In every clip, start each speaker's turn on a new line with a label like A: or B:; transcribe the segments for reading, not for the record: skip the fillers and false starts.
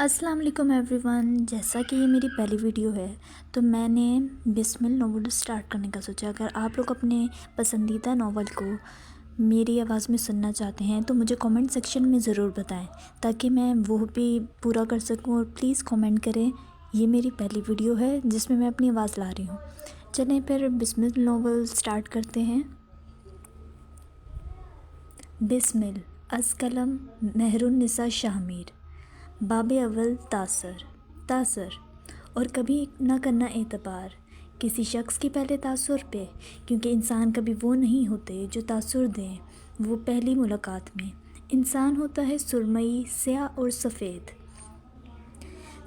A: السلام علیکم every one. جیسا کہ یہ میری پہلی ویڈیو ہے تو میں نے بسمل ناول سٹارٹ کرنے کا سوچا۔ اگر آپ لوگ اپنے پسندیدہ ناول کو میری آواز میں سننا چاہتے ہیں تو مجھے کامنٹ سیکشن میں ضرور بتائیں تاکہ میں وہ بھی پورا کر سکوں، اور پلیز کامنٹ کریں۔ یہ میری پہلی ویڈیو ہے جس میں اپنی آواز لا رہی ہوں۔ چلیں پھر بسمل ناول سٹارٹ کرتے ہیں۔ بسمل از قلم مہر النساء شاہ میر، باب اول تاثر اور کبھی نہ کرنا اعتبار کسی شخص کے پہلے تاثر پہ، کیونکہ انسان کبھی وہ نہیں ہوتے جو تاثر دیں۔ وہ پہلی ملاقات میں انسان ہوتا ہے سرمئی، سیاہ اور سفید،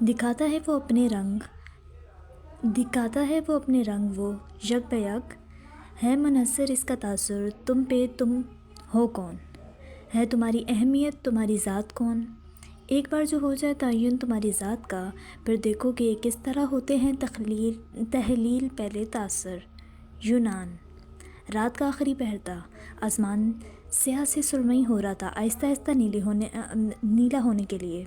A: دکھاتا ہے وہ اپنے رنگ وہ یک بہ یک ہے منحصر اس کا تاثر تم پہ۔ تم ہو کون ہے تمہاری اہمیت، تمہاری ذات کون؟ ایک بار جو ہو جائے تعین تمہاری ذات کا، پھر دیکھو کہ کس طرح ہوتے ہیں تحلیل پہلے تاثر۔ یونان۔ رات کا آخری پہر تھا، آسمان سیاہ سے سرمئی ہو رہا تھا، آہستہ آہستہ نیلا ہونے کے لیے۔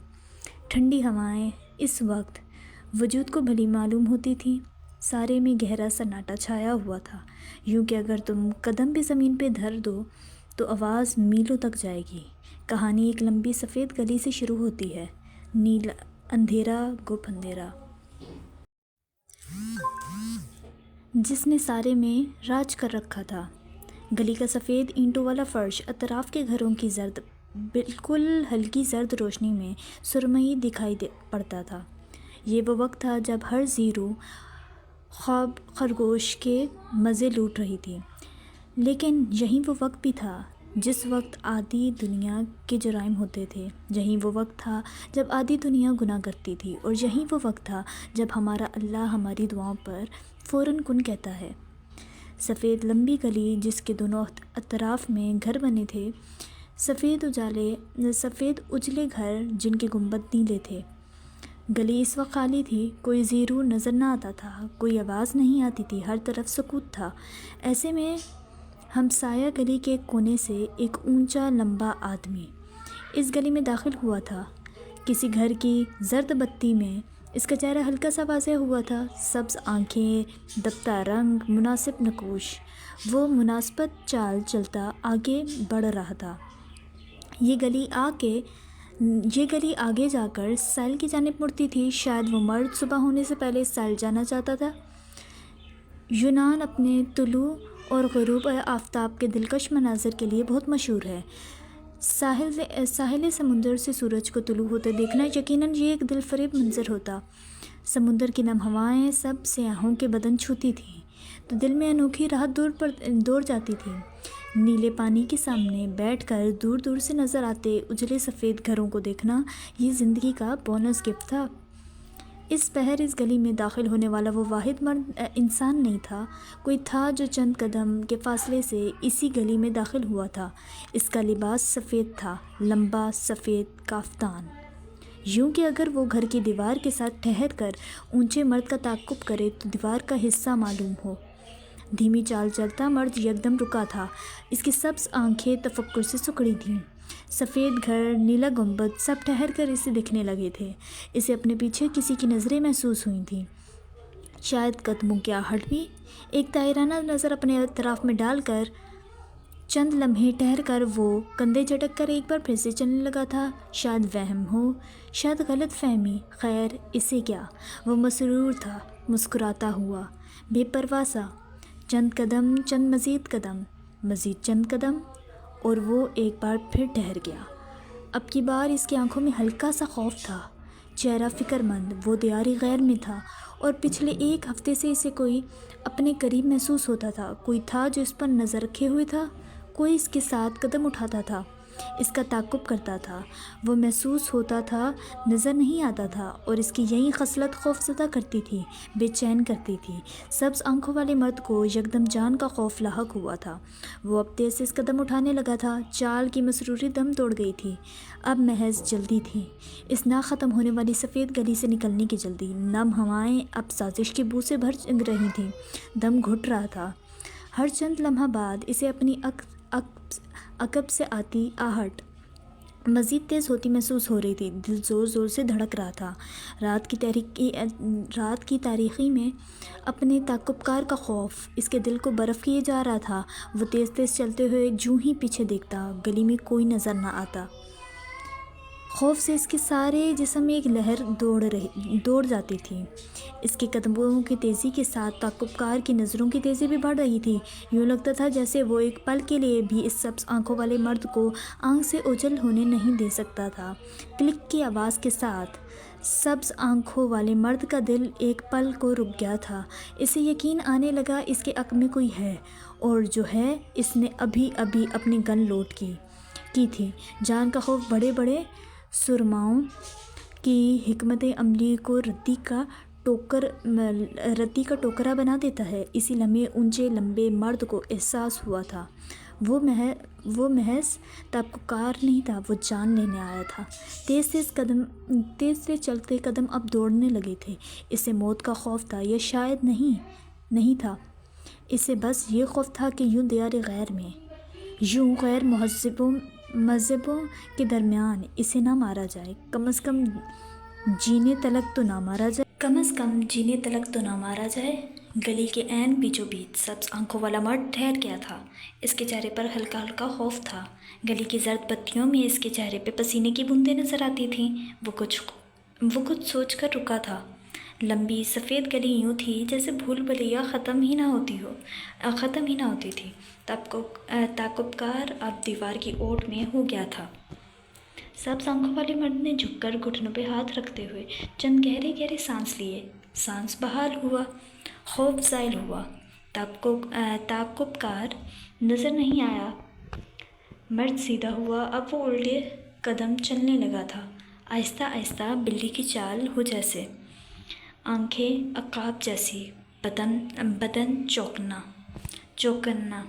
A: ٹھنڈی ہوائیں اس وقت وجود کو بھلی معلوم ہوتی تھیں۔ سارے میں گہرا سناٹا چھایا ہوا تھا، یوں کہ اگر تم قدم بھی زمین پہ دھر دو تو آواز میلوں تک جائے گی۔ کہانی ایک لمبی سفید گلی سے شروع ہوتی ہے، نیلا اندھیرا گپ اندھیرا جس نے سارے میں راج کر رکھا تھا۔ گلی کا سفید اینٹوں والا فرش اطراف کے گھروں کی بالکل ہلکی زرد روشنی میں سرمئی دکھائی پڑتا تھا۔ یہ وہ وقت تھا جب ہر زی روح خواب خرگوش کے مزے لوٹ رہی تھی، لیکن یہی وہ وقت بھی تھا جس وقت آدھی دنیا کے جرائم ہوتے تھے، یہی وہ وقت تھا جب آدھی دنیا گناہ کرتی تھی، اور یہی وہ وقت تھا جب ہمارا اللہ ہماری دعاؤں پر فوراً کن کہتا ہے۔ سفید لمبی گلی جس کے دونوں اطراف میں گھر بنے تھے، سفید اجلے گھر جن کے گنبد نیلے تھے۔ گلی اس وقت خالی تھی، کوئی زی روح نظر نہ آتا تھا، کوئی آواز نہیں آتی تھی، ہر طرف سکوت تھا۔ ایسے میں ہمسایہ گلی کے کونے سے ایک اونچا لمبا آدمی اس گلی میں داخل ہوا تھا۔ کسی گھر کی زرد بتی میں اس کا چہرہ ہلکا سا واضح ہوا تھا، سبز آنکھیں، دبتا رنگ، مناسب نقوش۔ وہ مناسبت چال چلتا آگے بڑھ رہا تھا۔ یہ گلی آگے جا کر ساحل کی جانب مڑتی تھی، شاید وہ مرد صبح ہونے سے پہلے ساحل جانا چاہتا تھا۔ یونان اپنے طلوع اور غروب آفتاب کے دلکش مناظر کے لیے بہت مشہور ہے۔ ساحل سمندر سے سورج کو طلوع ہوتے دیکھنا یقیناً یہ ایک دل فریب منظر ہوتا۔ سمندر کی نم ہوائیں سب سیاحوں کے بدن چھوتی تھیں تو دل میں انوکھی راحت دوڑ جاتی تھی۔ نیلے پانی کے سامنے بیٹھ کر دور دور سے نظر آتے اجلے سفید گھروں کو دیکھنا یہ زندگی کا بونس گفٹ تھا۔ اس پہر اس گلی میں داخل ہونے والا وہ واحد مرد انسان نہیں تھا، کوئی تھا جو چند قدم کے فاصلے سے اسی گلی میں داخل ہوا تھا۔ اس کا لباس سفید تھا، لمبا سفید کافتان، یوں کہ اگر وہ گھر کی دیوار کے ساتھ ٹھہر کر اونچے مرد کا تعاقب کرے تو دیوار کا حصہ معلوم ہو۔ دھیمی چال چلتا مرد یکدم رکا تھا، اس کی سبز آنکھیں تفکر سے سکڑی تھیں۔ سفید گھر، نیلا گنبد سب ٹھہر کر اسے دیکھنے لگے تھے۔ اسے اپنے پیچھے کسی کی نظریں محسوس ہوئی تھیں، شاید قدموں کی آہٹ بھی۔ ایک دائرانہ نظر اپنے اطراف میں ڈال کر چند لمحے ٹھہر کر وہ کندھے جھٹک کر ایک بار پھر سے چلنے لگا تھا۔ شاید وہم ہو، شاید غلط فہمی، خیر اسے کیا۔ وہ مسرور تھا، مسکراتا ہوا، بے پرواہ سا۔ چند قدم، چند مزید چند قدم، اور وہ ایک بار پھر ٹھہر گیا۔ اب کی بار اس کی آنکھوں میں ہلکا سا خوف تھا، چہرہ فکر مند، وہ دیاری غیر میں تھا، اور پچھلے ایک ہفتے سے اسے کوئی اپنے قریب محسوس ہوتا تھا۔ کوئی تھا جو اس پر نظر رکھے ہوئے تھا، کوئی اس کے ساتھ قدم اٹھاتا تھا، اس کا تعاقب کرتا تھا۔ وہ محسوس ہوتا تھا، نظر نہیں آتا تھا، اور اس کی یہی خصلت خوف زدہ کرتی تھی، بے چین کرتی تھی۔ سبز آنکھوں والے مرد کو یکدم جان کا خوف لاحق ہوا تھا۔ وہ اب تیز تیز قدم اٹھانے لگا تھا، چال کی مسروری دم توڑ گئی تھی۔ اب محض جلدی تھی، اس نہ ختم ہونے والی سفید گلی سے نکلنے کی جلدی۔ نم ہوائیں اب سازش کی بو سے بھر رہی تھیں، دم گھٹ رہا تھا۔ ہر چند لمحہ بعد اسے اپنی عقب سے آتی آہٹ مزید تیز ہوتی محسوس ہو رہی تھی۔ دل زور زور سے دھڑک رہا تھا۔ رات کی تاریکی میں اپنے تعاقب کار کا خوف اس کے دل کو برف کیے جا رہا تھا۔ وہ تیز تیز چلتے ہوئے جوں ہی پیچھے دیکھتا، گلی میں کوئی نظر نہ آتا۔ خوف سے اس کے سارے جسم میں ایک لہر دوڑ جاتی تھی۔ اس کے قدموں کی تیزی کے ساتھ تعاقب کار کی نظروں کی تیزی بھی بڑھ رہی تھی۔ یوں لگتا تھا جیسے وہ ایک پل کے لیے بھی اس سبز آنکھوں والے مرد کو آنکھ سے اوجھل ہونے نہیں دے سکتا تھا۔ کلک کی آواز کے ساتھ سبز آنکھوں والے مرد کا دل ایک پل کو رک گیا تھا۔ اسے یقین آنے لگا اس کے حق میں کوئی ہے، اور جو ہے اس نے ابھی اپنی گن لوڈ کی تھی۔ جان کا خوف بڑے بڑے سرماؤں کی حکمت عملی کو رتی کا ٹوکرا بنا دیتا ہے۔ اسی لمحے اونچے لمبے مرد کو احساس ہوا تھا وہ محض تعاقب کار نہیں تھا، وہ جان لینے آیا تھا۔ تیز تیز چلتے قدم اب دوڑنے لگے تھے۔ اسے موت کا خوف تھا یا شاید نہیں تھا۔ اسے بس یہ خوف تھا کہ یوں دیار غیر میں، یوں غیر مذہبوں کے درمیان اسے نہ مارا جائے، کم از کم جینے تلک تو نہ مارا جائے۔ گلی کے عین بیچوں بیچ سبز آنکھوں والا مرد ٹھہر گیا تھا۔ اس کے چہرے پر ہلکا ہلکا خوف تھا۔ گلی کی زرد بتیوں میں اس کے چہرے پہ پسینے کی بوندیں نظر آتی تھیں۔ وہ کچھ سوچ کر رکا تھا۔ لمبی سفید گلی یوں تھی جیسے بھول بھلیا ختم ہی نہ ہوتی تھی۔ تعاقب کار اب دیوار کی اوٹ میں ہو گیا تھا۔ سبز آنکھوں والے مرد نے جھک کر گھٹنوں پہ ہاتھ رکھتے ہوئے چند گہرے سانس لیے۔ سانس بحال ہوا، خوف زائل ہوا۔ تعاقب کار نظر نہیں آیا۔ مرد سیدھا ہوا، اب وہ الٹے قدم چلنے لگا تھا، آہستہ آہستہ، بلی کی چال ہو جیسے، آنکھیں عقاب جیسی، بدن چوکنا۔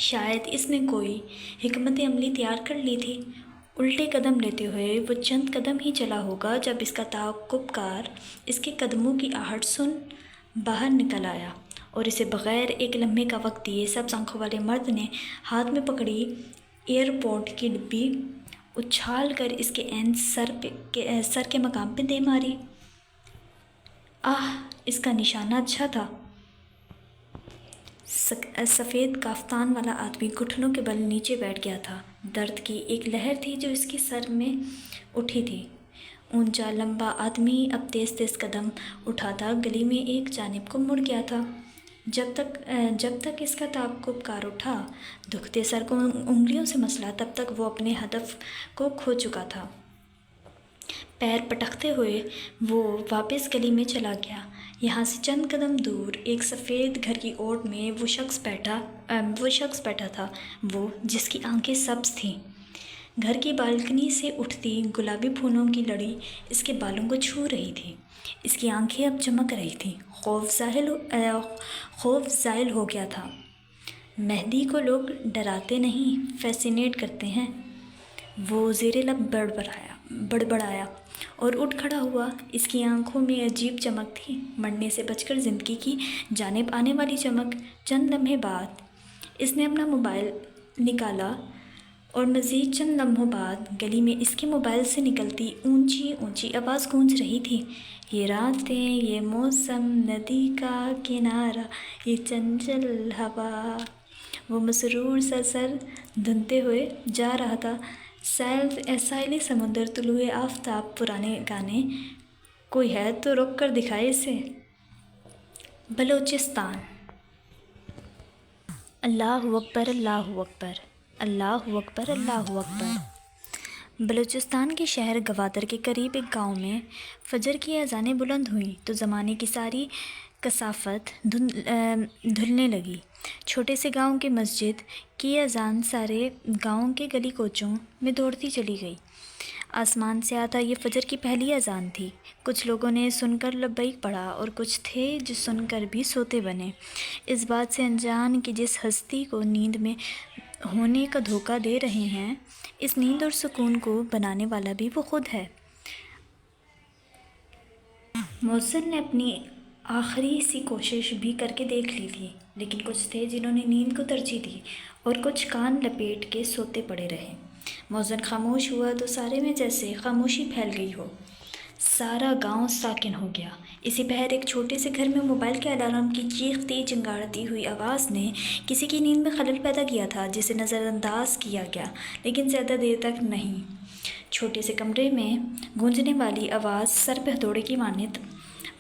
A: شاید اس نے کوئی حکمت عملی تیار کر لی تھی۔ الٹے قدم لیتے ہوئے وہ چند قدم ہی چلا ہوگا جب اس کا تعاقب کار اس کے قدموں کی آہٹ سن باہر نکل آیا، اور اسے بغیر ایک لمحے کا وقت دیے سبز آنکھوں والے مرد نے ہاتھ میں پکڑی ایئرپورٹ کی ڈبی اچھال کر اس کے عین سر کے مقام پہ دے ماری۔ اس کا نشانہ اچھا تھا۔ سفید کافتان والا آدمی گھٹنوں کے بل نیچے بیٹھ گیا تھا۔ درد کی ایک لہر تھی جو اس کے سر میں اٹھی تھی۔ اونچا لمبا آدمی اب تیز قدم اٹھاتا گلی میں ایک جانب کو مڑ گیا تھا۔ جب تک اس کا تعاقب کار اٹھا، دکھتے سر کو انگلیوں سے مسلا، تب تک وہ اپنے ہدف کو کھو چکا تھا۔ پیر پٹکتے ہوئے وہ واپس گلی میں چلا گیا۔ یہاں سے چند قدم دور ایک سفید گھر کی اوٹ میں وہ شخص بیٹھا تھا، وہ جس کی آنکھیں سبز تھیں۔ گھر کی بالکنی سے اٹھتی گلابی پھولوں کی لڑی اس کے بالوں کو چھو رہی تھی۔ اس کی آنکھیں اب چمک رہی تھیں۔ خوف زائل ہو گیا تھا۔ مہدی کو لوگ ڈراتے نہیں، فیسینیٹ کرتے ہیں، وہ زیر لب بڑبڑایا اور اٹھ کھڑا ہوا۔ اس کی آنکھوں میں عجیب چمک تھی، مرنے سے بچ کر زندگی کی جانب آنے والی چمک۔ چند لمحے بعد اس نے اپنا موبائل نکالا اور مزید چند لمحوں بعد گلی میں اس کے موبائل سے نکلتی اونچی آواز گونج رہی تھی۔ یہ راتیں، یہ موسم، ندی کا کنارہ، یہ چنچل ہوا۔ وہ مسرور سا سر دھنتے ہوئے جا رہا تھا۔ ساحلی سمندر، طلوع آفتاب، پرانے گانے، کوئی ہے تو روک کر دکھائے اسے۔ بلوچستان۔ اللہ اکبر، اللہ اکبر، اللہ اکبر، اللہ اکبر۔ بلوچستان کے شہر گوادر کے قریب ایک گاؤں میں فجر کی اذانیں بلند ہوئیں تو زمانے کی ساری کثافت دھلنے لگی۔ چھوٹے سے گاؤں کی مسجد کی اذان سارے گاؤں کے گلی کوچوں میں دوڑتی چلی گئی۔ آسمان سے آتا یہ فجر کی پہلی اذان تھی۔ کچھ لوگوں نے سن کر لبیک پڑھا اور کچھ تھے جو سن کر بھی سوتے بنے، اس بات سے انجان کہ جس ہستی کو نیند میں ہونے کا دھوکہ دے رہے ہیں، اس نیند اور سکون کو بنانے والا بھی وہ خود ہے۔ مؤذن نے اپنی آخری سی کوشش بھی کر کے دیکھ لی تھی، لیکن کچھ تھے جنہوں نے نیند کو ترجیح دی اور کچھ کان لپیٹ کے سوتے پڑے رہے۔ موزن خاموش ہوا تو سارے میں جیسے خاموشی پھیل گئی ہو۔ سارا گاؤں ساکن ہو گیا۔ اسی پہر ایک چھوٹے سے گھر میں موبائل کے الارم کی چیختی چنگاڑتی ہوئی آواز نے کسی کی نیند میں خلل پیدا کیا تھا، جسے نظر انداز کیا گیا، لیکن زیادہ دیر تک نہیں۔ چھوٹے سے کمرے میں گونجنے والی آواز سر پہ ہتھوڑے کی مانند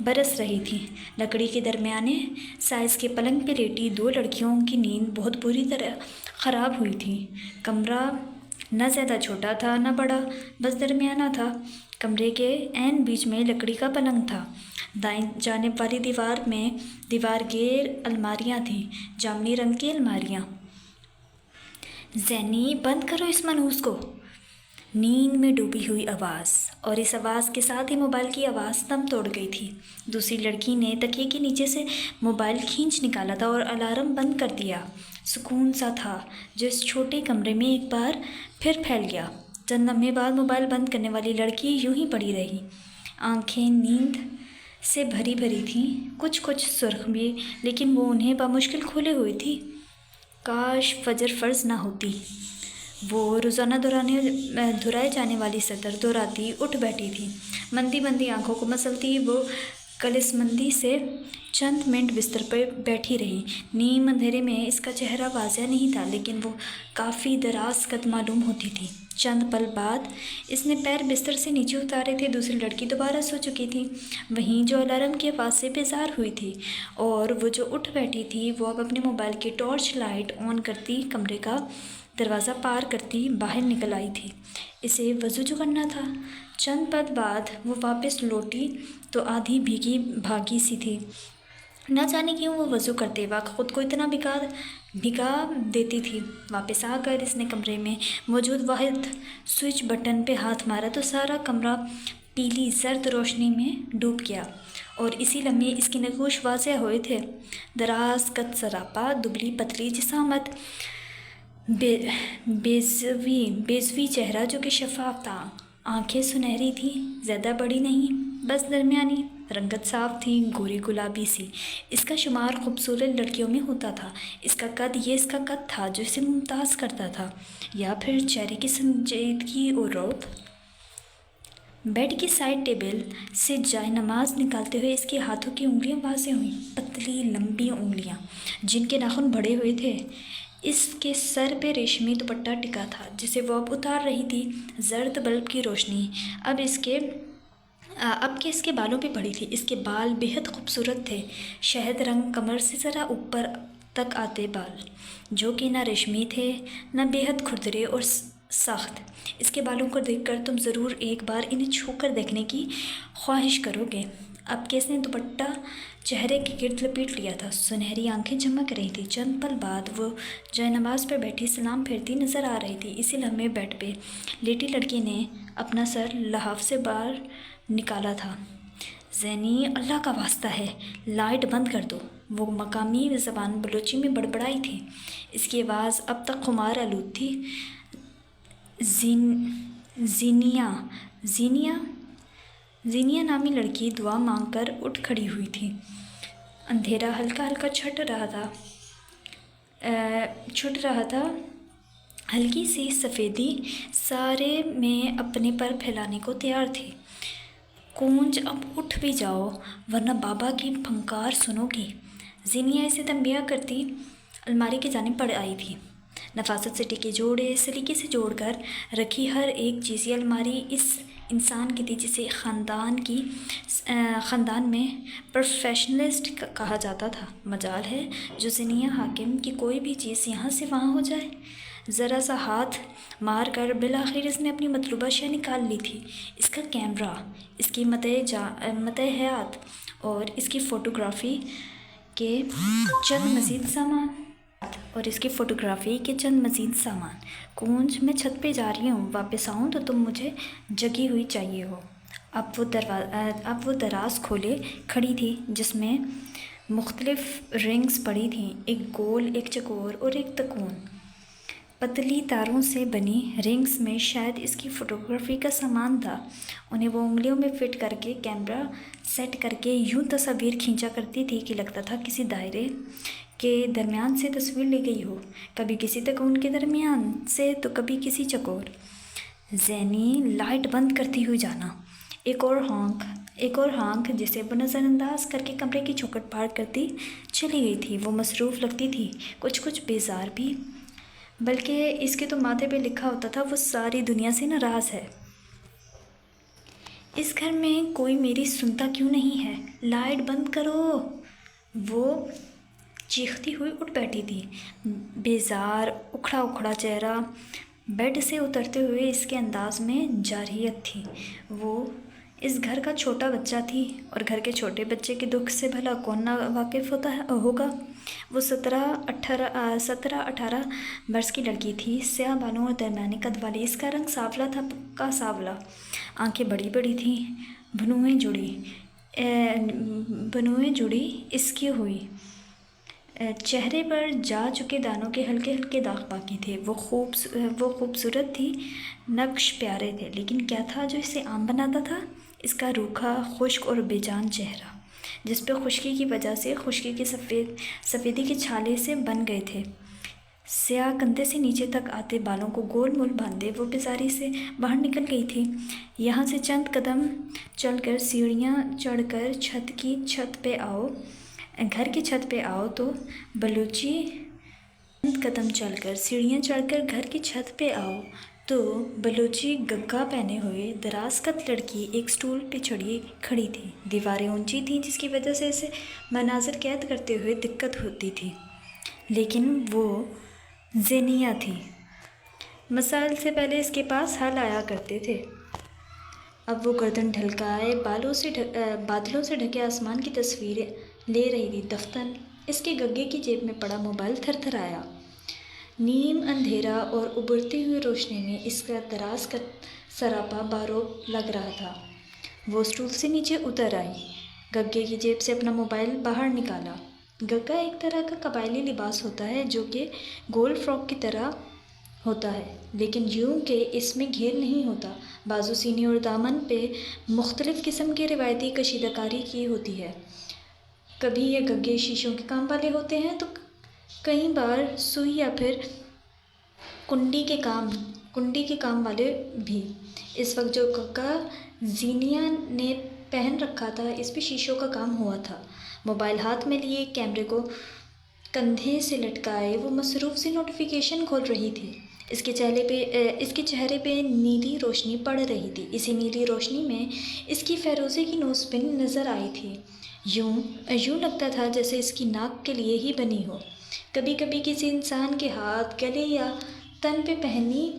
A: برس رہی تھی۔ لکڑی کے درمیانے سائز کے پلنگ پہ لیٹی دو لڑکیوں کی نیند بہت بری طرح خراب ہوئی تھی۔ کمرہ نہ زیادہ چھوٹا تھا نہ بڑا، بس درمیانہ تھا۔ کمرے کے عین بیچ میں لکڑی کا پلنگ تھا۔ دائیں جانب والی دیوار گیر الماریاں تھیں، جامنی رنگ کی الماریاں۔ زینی، بند کرو اس منحوس کو! نیند میں ڈوبی ہوئی آواز، اور اس آواز کے ساتھ ہی موبائل کی آواز دم توڑ گئی تھی۔ دوسری لڑکی نے تکیے کے نیچے سے موبائل کھینچ نکالا تھا اور الارم بند کر دیا۔ سکون سا تھا جو اس چھوٹے کمرے میں ایک بار پھر پھیل گیا۔ چند لمحے بعد موبائل بند کرنے والی لڑکی یوں ہی پڑی رہی۔ آنکھیں نیند سے بھری تھیں، کچھ سرخ بھی، لیکن وہ انہیں بامشکل کھولے ہوئی تھی۔ کاش فجر فرض نہ ہوتی۔ وہ روزانہ دہرائے جانے والی سطر دہراتی اٹھ بیٹھی تھی۔ مندی آنکھوں کو مسلتی وہ کلسمندی سے چند منٹ بستر پر بیٹھی رہی۔ نیم اندھیرے میں اس کا چہرہ واضح نہیں تھا، لیکن وہ کافی دراز قد معلوم ہوتی تھی۔ چند پل بعد اس نے پیر بستر سے نیچے اتارے تھے۔ دوسری لڑکی دوبارہ سو چکی تھی، وہیں جو الارم کی آواز سے بیزار ہوئی تھی، اور وہ جو اٹھ بیٹھی تھی وہ اب اپنے موبائل کی ٹارچ لائٹ آن کرتی کمرے کا دروازہ پار کرتی باہر نکل آئی تھی۔ اسے وضو جو کرنا تھا۔ چند پل بعد وہ واپس لوٹی تو آدھی بھیگی بھاگی سی تھی۔ نہ جانے کیوں وہ وضو کرتے وقت خود کو اتنا بھگا دیتی تھی۔ واپس آ کر اس نے کمرے میں موجود واحد سوئچ بٹن پہ ہاتھ مارا تو سارا کمرہ پیلی زرد روشنی میں ڈوب گیا، اور اسی لمحے اس کے نقوش واضح ہوئے تھے۔ دراز قد سراپا، دبلی پتلی جسامت، بیضوی چہرہ جو کہ شفاف تھا، آنکھیں سنہری تھیں، زیادہ بڑی نہیں، بس درمیانی، رنگت صاف تھی، گوری گلابی سی۔ اس کا شمار خوبصورت لڑکیوں میں ہوتا تھا۔ اس کا قد تھا جو اسے ممتاز کرتا تھا، یا پھر چہرے کی سنجیدگی اور رعب۔ بیڈ کی سائڈ ٹیبل سے جائے نماز نکالتے ہوئے اس کے ہاتھوں کی انگلیاں واضح ہوئیں، پتلی لمبی انگلیاں جن کے ناخن بڑے ہوئے تھے۔ اس کے سر پہ ریشمی دوپٹہ ٹکا تھا جسے وہ اب اتار رہی تھی۔ زرد بلب کی روشنی اب کہ اس کے بالوں پہ پڑی تھی۔ اس کے بال بےحد خوبصورت تھے، شہد رنگ، کمر سے ذرا اوپر تک آتے بال، جو کہ نہ ریشمی تھے نہ بےحد کھردرے اور سخت۔ اس کے بالوں کو دیکھ کر تم ضرور ایک بار انہیں چھو کر دیکھنے کی خواہش کرو گے۔ اب کہ اس نے دوپٹہ چہرے کے گرد لپیٹ لیا تھا، سنہری آنکھیں چمک رہی تھیں۔ چند پل بعد وہ جائے نماز پر بیٹھی سلام پھیرتی نظر آ رہی تھی۔ اسی لمحے بیڈ پہ لیٹی لڑکی نے اپنا سر لحاف سے باہر نکالا تھا۔ زینی، اللہ کا واسطہ ہے، لائٹ بند کر دو! وہ مقامی زبان بلوچی میں بڑبڑائی تھی۔ اس کی آواز اب تک خمار آلود تھی۔ زینیا نامی لڑکی دعا مانگ کر اٹھ کھڑی ہوئی تھی۔ اندھیرا ہلکا چھٹ رہا تھا، ہلکی سی سفیدی سارے میں اپنے پر پھیلانے کو تیار تھی۔ کونج، اب اٹھ بھی جاؤ ورنہ بابا کی پھنکار سنو گی۔ زینیا اسے تنبیہ کرتی الماری کی جانب بڑھ آئی تھی۔ نفاست سے ٹکے جوڑے سلیقے سے جوڑ کر رکھی ہر ایک چیز یہ الماری اس انسان کی تھی جسے خاندان میں پروفیشنلسٹ کہا جاتا تھا۔ مجال ہے جو زینیا حاکم کی کوئی بھی چیز یہاں سے وہاں ہو جائے۔ ذرا سا ہاتھ مار کر بالآخر اس نے اپنی مطلوبہ اشیاء نکال لی تھی۔ اس کا کیمرہ، اس کی متع حیات اور اس کی فوٹوگرافی کے چند مزید سامان۔ کونج، میں چھت پہ جا رہی ہوں، واپس آؤں تو تم مجھے جگی ہوئی چاہیے ہو۔ اب وہ دراز کھولے کھڑی تھی جس میں مختلف رنگز پڑی تھیں، ایک گول، ایک چکور اور ایک تکون۔ پتلی تاروں سے بنی رنگز میں شاید اس کی فوٹوگرافی کا سامان تھا۔ انہیں وہ انگلیوں میں فٹ کر کے کیمرہ سیٹ کر کے یوں تصاویر کھینچا کرتی تھی کہ لگتا تھا کسی دائرے کے درمیان سے تصویر لی گئی ہو، کبھی کسی تکون کے درمیان سے تو کبھی کسی چکور۔ زینی لائٹ بند کرتی ہوئی جانا، ایک اور ہانک جسے وہ نظر انداز کر کے کمرے کی چوکھٹ پار کرتی چلی گئی تھی۔ وہ مصروف لگتی تھی، کچھ بیزار بھی، بلکہ اس کے تو ماتھے پہ لکھا ہوتا تھا وہ ساری دنیا سے ناراض ہے۔ اس گھر میں کوئی میری سنتا کیوں نہیں ہے؟ لائٹ بند کرو! وہ چیختی ہوئی اٹھ بیٹھی تھی، بیزار اکھڑا چہرہ، بیڈ سے اترتے ہوئے اس کے انداز میں جارحیت تھی۔ وہ اس گھر کا چھوٹا بچہ تھی، اور گھر کے چھوٹے بچے کے دکھ سے بھلا کون نا واقف ہوگا؟ وہ 17-18 برس کی لڑکی تھی، سیاہ بالوں اور درمیانی قد والی۔ اس کا رنگ سانولا تھا، پکا سانولا۔ آنکھیں بڑی بڑی تھیں، بنویں جڑی اس کی ہوئی۔ چہرے پر جا چکے دانوں کے ہلکے ہلکے داغ باقی تھے۔ وہ خوبصورت تھی، نقش پیارے تھے، لیکن کیا تھا جو اسے عام بناتا تھا؟ اس کا روکھا، خشک اور بے جان چہرہ، جس پہ خشکی کی وجہ سے خشکی کے سفیدی کے چھالے سے بن گئے تھے۔ سیاہ کندھے سے نیچے تک آتے بالوں کو گول مول باندھے وہ بیزاری سے باہر نکل گئی تھی۔ یہاں سے چند قدم چل کر سیڑھیاں چڑھ کر گھر کی چھت پہ آؤ تو بلوچی گگا پہنے ہوئے دراز قد لڑکی ایک سٹول پہ کھڑی تھی۔ دیواریں اونچی تھیں، جس کی وجہ سے اسے مناظر قید کرتے ہوئے دقت ہوتی تھی، لیکن وہ زینیہ تھی۔ مسائل سے پہلے اس کے پاس حل آیا کرتے تھے۔ اب وہ گردن ڈھلکائے بادلوں سے ڈھکے آسمان کی تصویر لے رہی تھی۔ دفتن اس کے گگے کی جیب میں پڑا موبائل تھر تھر آیا۔ نیم اندھیرا اور ابھرتی ہوئی روشنی میں اس کا دراز کا سراپا بارور لگ رہا تھا۔ وہ اسٹول سے نیچے اتر آئی، گگے کی جیب سے اپنا موبائل باہر نکالا۔ گگا ایک طرح کا قبائلی لباس ہوتا ہے جو کہ گول فراک کی طرح ہوتا ہے، لیکن یوں کہ اس میں گھیر نہیں ہوتا۔ بازو، سینے اور دامن پہ مختلف قسم کی روایتی کشیدہ کاری کی ہوتی ہے۔ کبھی یہ گگے شیشوں کے کام والے ہوتے ہیں تو کئی بار سوئی یا پھر کنڈی کے کام والے بھی۔ اس وقت جو گگا زینیہ نے پہن رکھا تھا اس پہ شیشوں کا کام ہوا تھا۔ موبائل ہاتھ میں لیے، کیمرے کو کندھے سے لٹکائے وہ مصروف سی نوٹیفیکیشن کھول رہی تھی۔ اس کے چہرے پہ نیلی روشنی پڑ رہی تھی۔ اسی نیلی روشنی میں اس کی فیروزے کی نوز پن نظر آئی تھی۔ یوں لگتا تھا جیسے اس کی ناک کے لیے ہی بنی ہو۔ کبھی کبھی کسی انسان کے ہاتھ، گلے یا تن پہ پہنی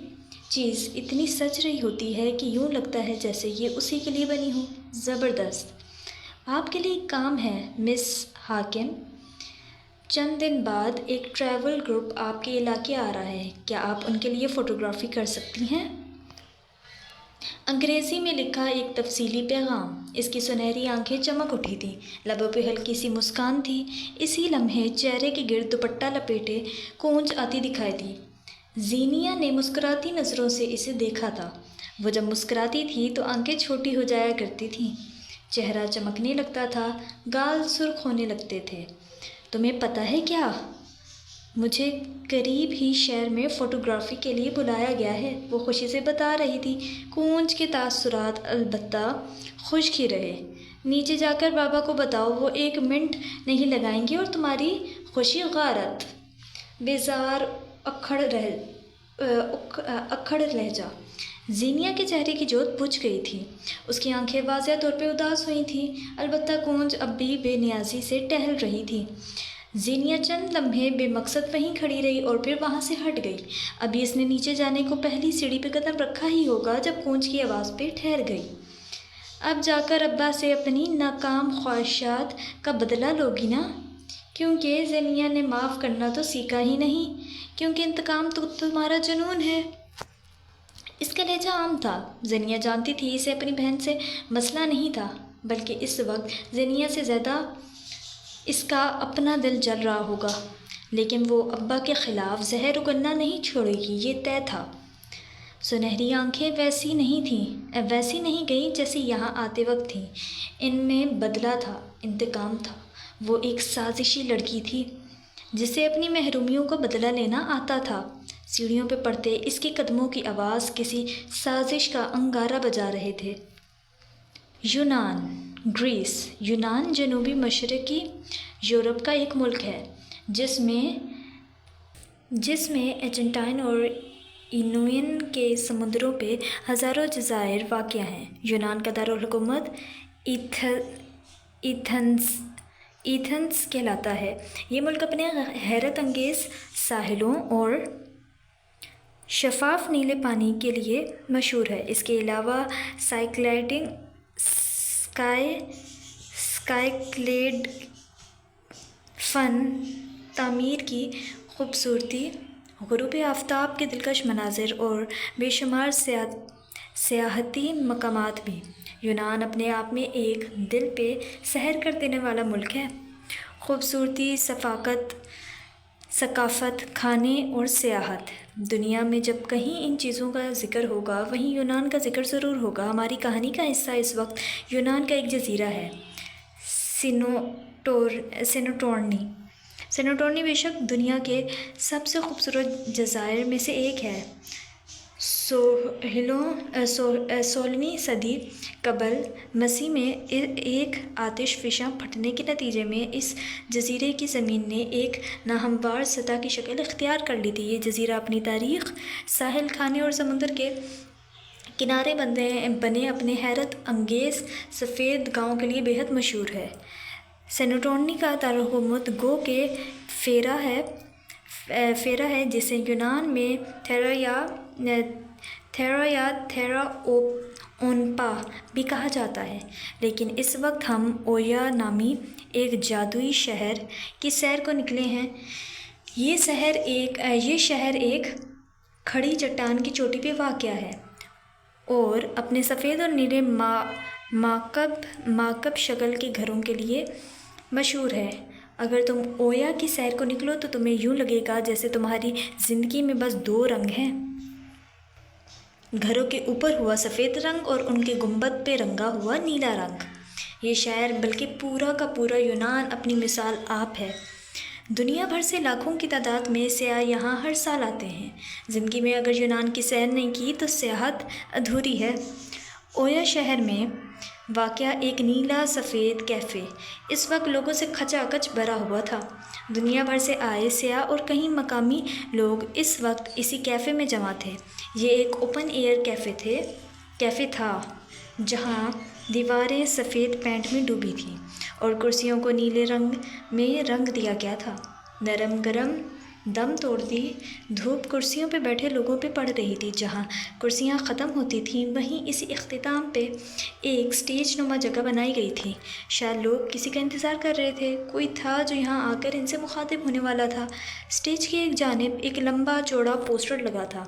A: چیز اتنی سج رہی ہوتی ہے کہ یوں لگتا ہے جیسے یہ اسی کے لیے بنی ہو۔ زبردست! آپ کے لیے ایک کام ہے مس حاکم۔ چند دن بعد ایک ٹریول گروپ آپ کے علاقے آ رہا ہے، کیا آپ ان کے لیے فوٹوگرافی کر سکتی ہیں؟ انگریزی میں لکھا ایک تفصیلی پیغام۔ اس کی سنہری آنکھیں چمک اٹھی تھیں، لبوں پہ ہلکی سی مسکان تھی۔ اسی لمحے چہرے کے گرد دوپٹہ لپیٹے کونج آتی دکھائی دی۔ زینیہ نے مسکراتی نظروں سے اسے دیکھا تھا۔ وہ جب مسکراتی تھی تو آنکھیں چھوٹی ہو جایا کرتی تھیں، چہرہ چمکنے لگتا تھا، گال سرخ ہونے لگتے تھے۔ تمہیں پتہ ہے کیا؟ مجھے قریب ہی شہر میں فوٹوگرافی کے لیے بلایا گیا ہے، وہ خوشی سے بتا رہی تھی۔ کونج کے تاثرات البتہ خشک ہی رہے۔ نیچے جا کر بابا کو بتاؤ، وہ 1 منٹ نہیں لگائیں گے اور تمہاری خوشی غارت۔ بیزار اکھڑ لہجہ۔ زینیہ کے چہرے کی جوت بجھ گئی تھی، اس کی آنکھیں واضح طور پہ اداس ہوئی تھیں، البتہ کونج اب بھی بے نیازی سے ٹہل رہی تھی۔ زینیہ چند لمحے بے مقصد وہیں کھڑی رہی اور پھر وہاں سے ہٹ گئی۔ ابھی اس نے نیچے جانے کو پہلی سیڑھی پہ قدم رکھا ہی ہوگا جب کونج کی آواز پہ ٹھہر گئی۔ اب جا کر ابا سے اپنی ناکام خواہشات کا بدلہ لوگی نا؟ کیونکہ زینیہ نے معاف کرنا تو سیکھا ہی نہیں، کیونکہ انتقام تو تمہارا جنون ہے۔ اس کا لہجہ عام تھا، زینیہ جانتی تھی اسے اپنی بہن سے مسئلہ نہیں تھا، بلکہ اس وقت زینیہ سے زیادہ اس کا اپنا دل جل رہا ہوگا، لیکن وہ ابا کے خلاف زہر اگلنا نہیں چھوڑے گی، یہ طے تھا۔ سنہری آنکھیں ویسی نہیں گئیں جیسی یہاں آتے وقت تھیں، ان میں بدلہ تھا، انتقام تھا۔ وہ ایک سازشی لڑکی تھی، جسے اپنی محرومیوں کا بدلہ لینا آتا تھا۔ سیڑھیوں پہ پڑتے اس کے قدموں کی آواز کسی سازش کا انگارہ بجا رہے تھے۔ یونان، گریس۔ یونان جنوبی مشرقی یورپ کا ایک ملک ہے جس میں ایجنٹائن اور اینوین کے سمندروں پہ ہزاروں جزائر واقع ہیں۔ یونان کا دارالحکومت ایتھنز کہلاتا ہے۔ یہ ملک اپنے حیرت انگیز ساحلوں اور شفاف نیلے پانی کے لیے مشہور ہے۔ اس کے علاوہ اسکائیکلیڈ فن تعمیر کی خوبصورتی، غروب آفتاب کے دلکش مناظر اور بے شمار سیاحتی مقامات بھی۔ یونان اپنے آپ میں ایک دل پہ سحر کر دینے والا ملک ہے۔ خوبصورتی، ثقافت، کھانے اور سیاحت۔ دنیا میں جب کہیں ان چیزوں کا ذکر ہوگا وہیں یونان کا ذکر ضرور ہوگا۔ ہماری کہانی کا حصہ اس وقت یونان کا ایک جزیرہ ہے، سینٹورنی بے شک دنیا کے سب سے خوبصورت جزائر میں سے ایک ہے۔ 16ویں صدی قبل مسیح میں ایک آتش فشاں پھٹنے کے نتیجے میں اس جزیرے کی زمین نے ایک ناہموار سطح کی شکل اختیار کر لی تھی۔ یہ جزیرہ اپنی تاریخ، ساحل، کھانے اور سمندر کے کنارے بنے اپنے حیرت انگیز سفید گاؤں کے لیے بے حد مشہور ہے۔ سینٹورنی کا دارالحکومت گو کہ فیرا ہے جسے یونان میں تھیرا یا تھیرا اونپا بھی کہا جاتا ہے، لیکن اس وقت ہم اویا نامی ایک جادوئی شہر کی سیر کو نکلے ہیں۔ یہ شہر ایک کھڑی چٹان کی چوٹی پہ واقع ہے اور اپنے سفید اور نیلے ماکب شکل کے گھروں کے لیے مشہور ہے۔ اگر تم اویا کی سیر کو نکلو تو تمہیں یوں لگے گا جیسے تمہاری زندگی میں بس دو رنگ ہیں، گھروں کے اوپر ہوا سفید رنگ اور ان کے گنبد پہ رنگا ہوا نیلا رنگ۔ یہ شہر بلکہ پورا کا پورا یونان اپنی مثال آپ ہے۔ دنیا بھر سے لاکھوں کی تعداد میں سیاح یہاں ہر سال آتے ہیں۔ زندگی میں اگر یونان کی سیر نہیں کی تو سیاحت ادھوری ہے۔ اویا شہر میں واقع ایک نیلا سفید کیفے اس وقت لوگوں سے کھچا کچ بھرا ہوا تھا۔ دنیا بھر سے آئے سیاح اور کئی مقامی لوگ اس وقت اسی کیفے میں جمع تھے۔ یہ ایک اوپن ایئر کیفے تھا جہاں دیواریں سفید پینٹ میں ڈوبی تھیں اور کرسیوں کو نیلے رنگ میں رنگ دیا گیا تھا۔ نرم گرم دم توڑتی دھوپ کرسیوں پہ بیٹھے لوگوں پہ پڑ رہی تھی۔ جہاں کرسیاں ختم ہوتی تھیں وہیں اسی اختتام پہ ایک سٹیج نما جگہ بنائی گئی تھی۔ شاید لوگ کسی کا انتظار کر رہے تھے، کوئی تھا جو یہاں آ کر ان سے مخاطب ہونے والا تھا۔ سٹیج کی ایک جانب ایک لمبا چوڑا پوسٹر لگا تھا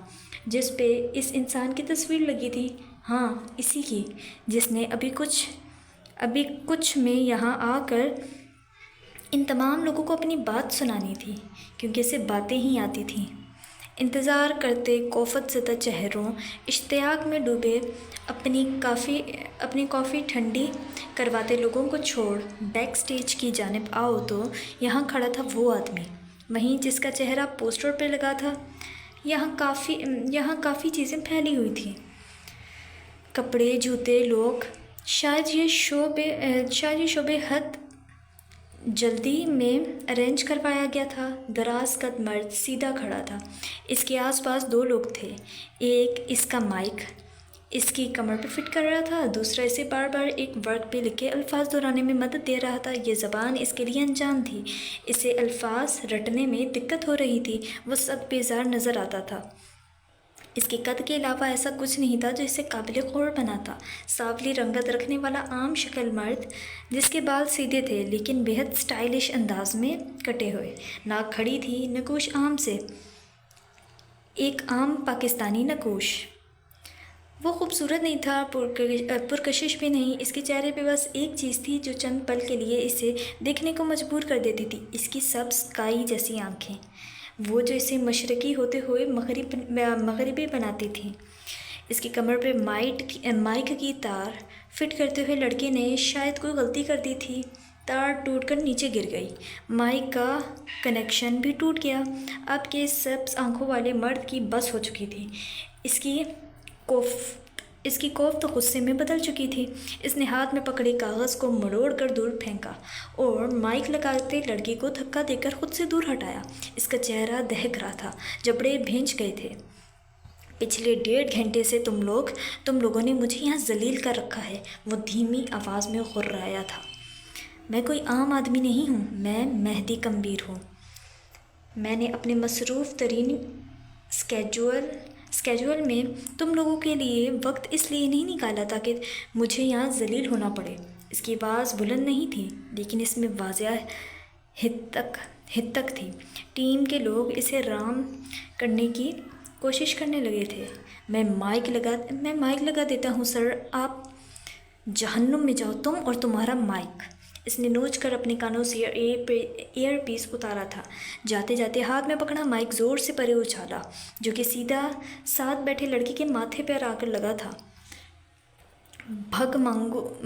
A: جس پہ اس انسان کی تصویر لگی تھی، ہاں اسی کی، جس نے ابھی کچھ میں یہاں آ کر ان تمام لوگوں کو اپنی بات سنانی تھی، کیونکہ اسے باتیں ہی آتی تھیں۔ انتظار کرتے کوفت زدہ چہروں، اشتیاق میں ڈوبے، اپنی کافی ٹھنڈی کرواتے لوگوں کو چھوڑ بیک سٹیج کی جانب آؤ تو یہاں کھڑا تھا وہ آدمی، وہیں جس کا چہرہ پوسٹر پہ لگا تھا۔ یہاں کافی چیزیں پھیلی ہوئی تھیں، کپڑے، جوتے، لوگ۔ شاید یہ شعبے حد جلدی میں ارینج کروایا گیا تھا۔ دراز قد مرد سیدھا کھڑا تھا، اس کے آس پاس دو لوگ تھے، ایک اس کا مائک اس کی کمر پہ فٹ کر رہا تھا، دوسرا اسے بار بار ایک ورق پہ لکھے الفاظ دہرانے میں مدد دے رہا تھا۔ یہ زبان اس کے لیے انجان تھی، اسے الفاظ رٹنے میں دقت ہو رہی تھی، وہ سخت بیزار نظر آتا تھا۔ اس کے قد کے علاوہ ایسا کچھ نہیں تھا جو اسے قابل غور بناتا۔ سانولی رنگت رکھنے والا عام شکل مرد جس کے بال سیدھے تھے لیکن بے حد سٹائلش انداز میں کٹے ہوئے، ناک کھڑی تھی، نقوش عام سے ایک عام پاکستانی نقوش۔ وہ خوبصورت نہیں تھا، پرکشش بھی نہیں، اس کے چہرے پہ بس ایک چیز تھی جو چند پل کے لیے اسے دیکھنے کو مجبور کر دیتی تھی، اس کی سبز کائی جیسی آنکھیں، وہ جو اسے مشرقی ہوتے ہوئے مغربی بناتی تھیں۔ اس کی کمر پہ مائک کی تار فٹ کرتے ہوئے لڑکے نے شاید کوئی غلطی کر دی تھی، تار ٹوٹ کر نیچے گر گئی۔ مائک کا کنیکشن بھی ٹوٹ گیا۔ اب کے سبز آنکھوں والے مرد کی بس ہو چکی تھی۔ اس کی کوفت غصے میں بدل چکی تھی۔ اس نے ہاتھ میں پکڑے کاغذ کو مروڑ کر دور پھینکا اور مائک لگاتے لڑکی کو دھکا دے کر خود سے دور ہٹایا۔ اس کا چہرہ دہک رہا تھا، جبڑے بھینچ گئے تھے۔ پچھلے 1.5 گھنٹے سے تم لوگوں نے مجھے یہاں ذلیل کر رکھا ہے، وہ دھیمی آواز میں غرایا تھا۔ میں کوئی عام آدمی نہیں ہوں، میں مہدی کمبیر ہوں۔ میں نے اپنے مصروف ترین اسکیجول میں تم لوگوں کے لیے وقت اس لیے نہیں نکالا تاکہ مجھے یہاں ذلیل ہونا پڑے۔ اس کی آواز بلند نہیں تھی، لیکن اس میں واضح ہدک تھی۔ ٹیم کے لوگ اسے رام کرنے کی کوشش کرنے لگے تھے۔ میں مائک لگا دیتا ہوں سر، آپ جہنم میں جاؤ، تم اور تمہارا مائک۔ اس نے نوچ کر اپنے کانوں سے ایئر پیس اتارا تھا۔ جاتے جاتے ہاتھ میں پکڑا مائک زور سے پرے اچھالا، جو کہ سیدھا ساتھ بیٹھے لڑکی کے ماتھے پر آ کر لگا تھا۔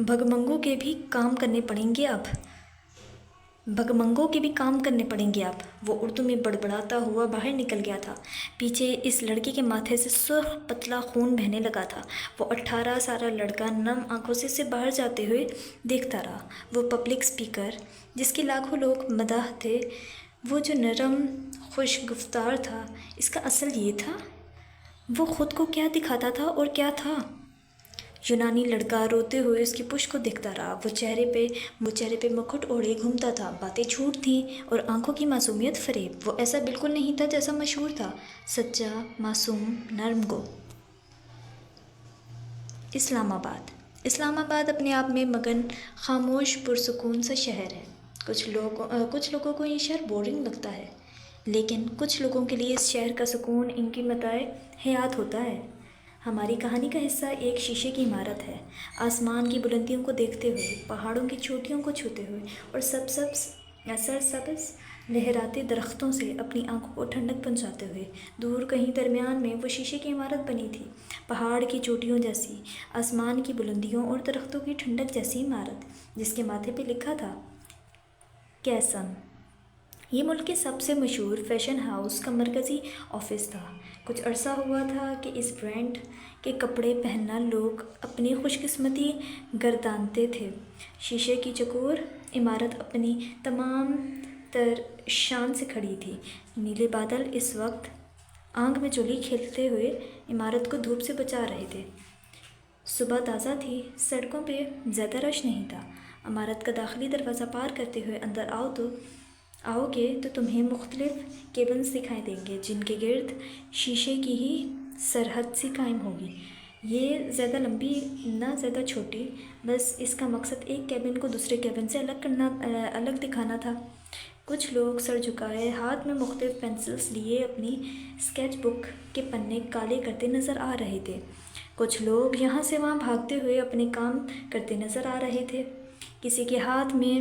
A: بھگمنگوں کے بھی کام کرنے پڑیں گے اب۔ وہ اردو میں بڑبڑاتا ہوا باہر نکل گیا تھا۔ پیچھے اس لڑکی کے ماتھے سے سرخ پتلا خون بہنے لگا تھا۔ وہ 18 سالہ لڑکا نم آنکھوں سے اسے باہر جاتے ہوئے دیکھتا رہا۔ وہ پبلک اسپیکر، جس کے لاکھوں لوگ مداح تھے، وہ جو نرم خوش گفتار تھا، اس کا اصل یہ تھا۔ وہ خود کو کیا دکھاتا تھا اور کیا تھا؟ یونانی لڑکا روتے ہوئے اس کی پشت کو دیکھتا رہا۔ وہ چہرے پہ مکھٹ اوڑھے گھومتا تھا، باتیں جھوٹ تھیں اور آنکھوں کی معصومیت فریب۔ وہ ایسا بالکل نہیں تھا جیسا مشہور تھا، سچا، معصوم، نرم گو۔ اسلام آباد اپنے آپ میں مگن، خاموش، پرسکون سا شہر ہے۔ کچھ لوگوں کو یہ شہر بورنگ لگتا ہے، لیکن کچھ لوگوں کے لیے اس شہر کا سکون ان کی متاع حیات ہوتا ہے۔ ہماری کہانی کا حصہ ایک شیشے کی عمارت ہے۔ آسمان کی بلندیوں کو دیکھتے ہوئے، پہاڑوں کی چوٹیوں کو چھوتے ہوئے اور سرسبز لہراتے درختوں سے اپنی آنکھوں کو ٹھنڈک پہنچاتے ہوئے، دور کہیں درمیان میں وہ شیشے کی عمارت بنی تھی، پہاڑ کی چوٹیوں جیسی، آسمان کی بلندیوں اور درختوں کی ٹھنڈک جیسی عمارت، جس کے ماتھے پہ لکھا تھا کیسم۔ یہ ملک کے سب سے مشہور فیشن ہاؤس کا مرکزی آفس تھا۔ کچھ عرصہ ہوا تھا کہ اس برانڈ کے کپڑے پہننا لوگ اپنی خوش قسمتی گردانتے تھے۔ شیشے کی چکور عمارت اپنی تمام تر شان سے کھڑی تھی۔ نیلے بادل اس وقت آگ میں چولی کھیلتے ہوئے عمارت کو دھوپ سے بچا رہے تھے۔ صبح تازہ تھی، سڑکوں پہ زیادہ رش نہیں تھا۔ عمارت کا داخلی دروازہ پار کرتے ہوئے اندر آؤ گے تو تمہیں مختلف کیبنز دکھائی دیں گے، جن کے گرد شیشے کی ہی سرحد سی قائم ہوگی۔ یہ زیادہ لمبی نہ زیادہ چھوٹی، بس اس کا مقصد ایک کیبن کو دوسرے کیبن سے الگ دکھانا تھا۔ کچھ لوگ سر جھکائے ہاتھ میں مختلف پینسلز لیے اپنی اسکیچ بک کے پنے کالے کرتے نظر آ رہے تھے۔ کچھ لوگ یہاں سے وہاں بھاگتے ہوئے اپنے کام کرتے نظر آ رہے تھے۔ کسی کے ہاتھ میں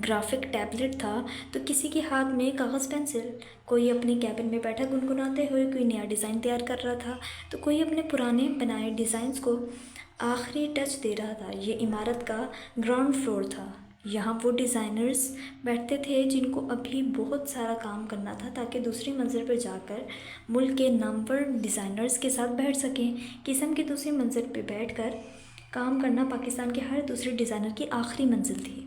A: گرافک ٹیبلٹ تھا تو کسی کے ہاتھ میں کاغذ پینسل۔ کوئی اپنے کیبن میں بیٹھا گنگناتے ہوئے کوئی نیا ڈیزائن تیار کر رہا تھا تو کوئی اپنے پرانے بنائے ڈیزائنز کو آخری ٹچ دے رہا تھا۔ یہ عمارت کا گراؤنڈ فلور تھا۔ یہاں وہ ڈیزائنرز بیٹھتے تھے جن کو ابھی بہت سارا کام کرنا تھا تاکہ دوسری منزل پر جا کر ملک کے نامور ڈیزائنرز کے ساتھ بیٹھ سکیں۔ قسم کی دوسری منزل پہ بیٹھ کر کام کرنا پاکستان کے ہر دوسرے ڈیزائنر کی آخری منزل تھی۔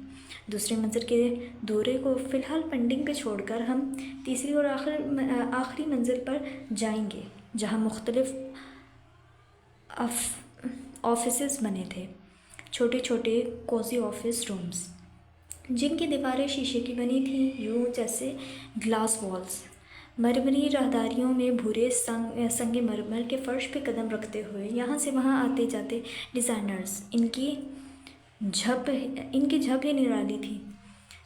A: دوسری منزل کے دورے کو فی الحال پینڈنگ پہ چھوڑ کر ہم تیسری اور آخری منزل پر جائیں گے، جہاں مختلف آفسز بنے تھے، چھوٹے چھوٹے کوزی آفس رومز، جن کی دیواریں شیشے کی بنی تھیں، یوں جیسے گلاس والز۔ مرمری راہداریوں میں بھورے سنگ مرمر کے فرش پہ قدم رکھتے ہوئے یہاں سے وہاں آتے جاتے ڈیزائنرز، ان کی جھب ہی نرالی تھی۔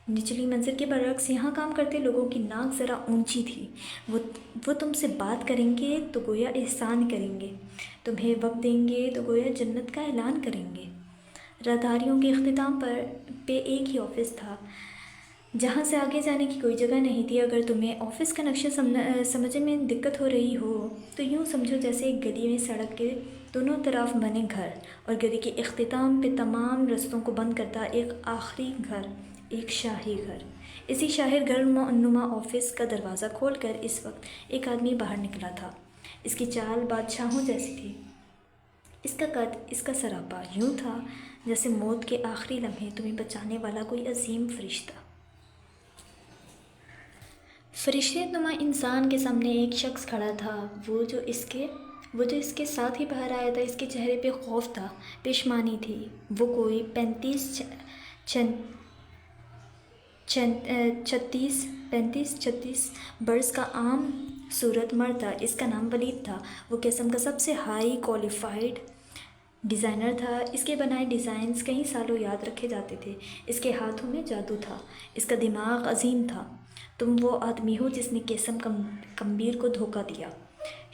A: نچلی منزل کے برعکس یہاں کام کرتے لوگوں کی ناک ذرا اونچی تھی۔ وہ تم سے بات کریں گے تو گویا احسان کریں گے، تمہیں وقت دیں گے تو گویا جنت کا اعلان کریں گے۔ راہداریوں کے اختتام پہ ایک ہی آفس تھا، جہاں سے آگے جانے کی کوئی جگہ نہیں تھی۔ اگر تمہیں آفس کا نقشہ سمجھنے میں دقت ہو رہی ہو تو یوں سمجھو جیسے ایک گلی میں سڑک کے دونوں طرف بنے گھر، اور گلی کے اختتام پہ تمام رستوں کو بند کرتا ایک آخری گھر، ایک شاہی گھر۔ اسی شاہی گھر نما آفس کا دروازہ کھول کر اس وقت ایک آدمی باہر نکلا تھا۔ اس کی چال بادشاہوں جیسی تھی، اس کا قد، اس کا سراپا یوں تھا جیسے موت کے آخری لمحے تمہیں بچانے والا کوئی عظیم فرشتہ۔ فرشتے نما انسان کے سامنے ایک شخص کھڑا تھا، وہ جو اس کے ساتھ ہی باہر آیا تھا۔ اس کے چہرے پہ خوف تھا، پشیمانی تھی۔ وہ کوئی 35-36 برس کا عام صورت مرد تھا۔ اس کا نام ولید تھا۔ وہ قسم کا سب سے ہائی کوالیفائڈ ڈیزائنر تھا۔ اس کے بنائے ڈیزائنز کئی سالوں یاد رکھے جاتے تھے۔ اس کے ہاتھوں میں جادو تھا، اس کا دماغ عظیم تھا۔ تم وہ آدمی ہو جس نے قیسم کمبیر کو دھوکہ دیا۔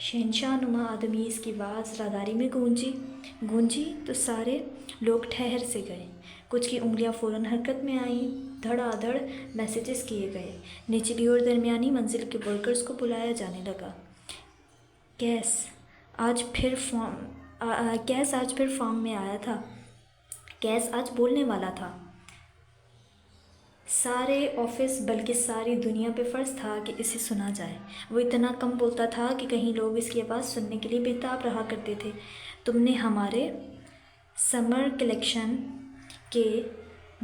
A: شہنشاہ نما آدمی، اس کی آواز راداری میں گونجی تو سارے لوگ ٹھہر سے گئے۔ کچھ کی انگلیاں فوراً حرکت میں آئیں، دھڑا دھڑ میسیجز کیے گئے۔ نچلی اور درمیانی منزل کے ورکرز کو بلایا جانے لگا۔ کیس آج پھر فارم میں آیا تھا۔ کیس آج بولنے والا تھا۔ سارے آفس بلکہ ساری دنیا پہ فرض تھا کہ اسے سنا جائے۔ وہ اتنا کم بولتا تھا کہ کہیں لوگ اس کی آواز سننے کے لیے بےتاب رہا کرتے تھے۔ تم نے ہمارے سمر کلیکشن کے